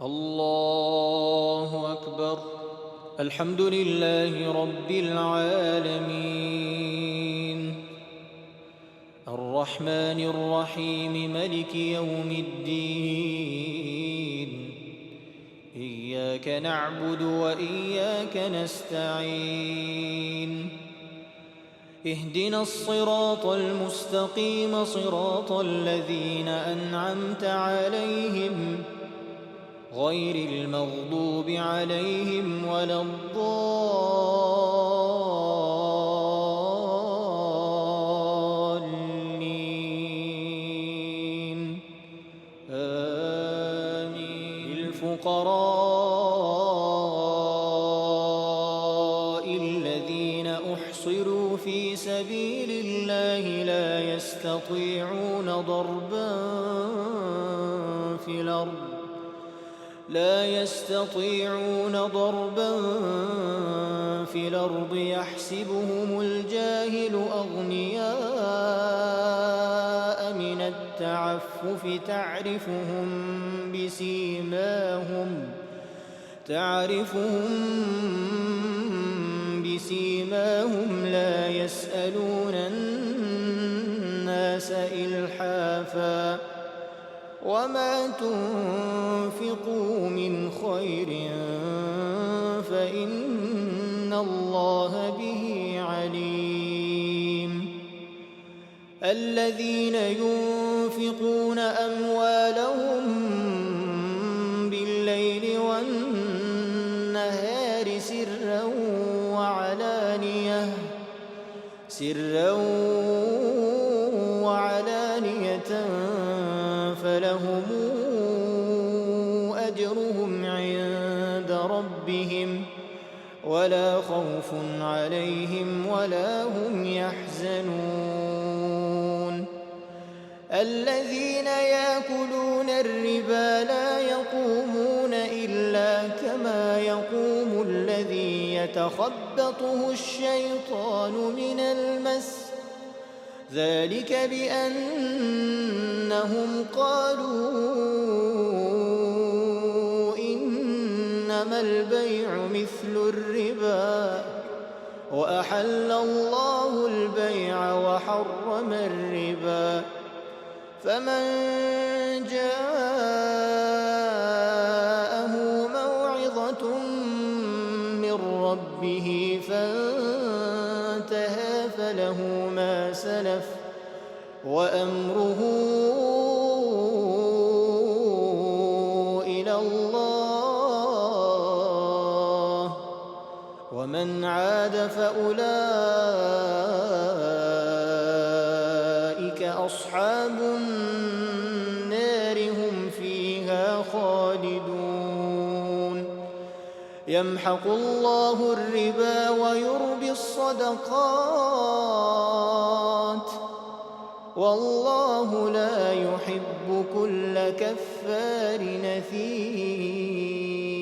الله أكبر. الحمد لله رب العالمين، الرحمن الرحيم، ملك يوم الدين. إياك نعبد وإياك نستعين. اهدنا الصراط المستقيم، صراط الذين أنعمت عليهم غير المغضوب عليهم ولا الضالين. آمين. الفقراء الذين أحصروا في سبيل الله لا يستطيعون ضربا في الأرض يحسبهم الجاهل أغنياء من التعفف، تعرفهم بسيماهم لا يسألون الناس إلحافا، وما تنفقوا من خير فإن الله به عليم. الذين ينفقون أموالهم بالليل والنهار سرا وعلانية فلهم أجرهم عند ربهم ولا خوف عليهم ولا هم يحزنون. الذين يأكلون الربا لا يقومون إلا كما يقوم الذي يتخبطه الشيطان من المس، ذلك بأنهم قالوا إنما البيع مثل الربا وأحل الله البيع وحرم الربا. فمن جاءه موعظة من ربه فانتهى فله ما سلف وأمره إلى الله، ومن عاد فأولئك أصحاب النار هم فيها خالدون. يمحق الله الربا ويربي الصدقات، والله لا يحب كل كفار نثير.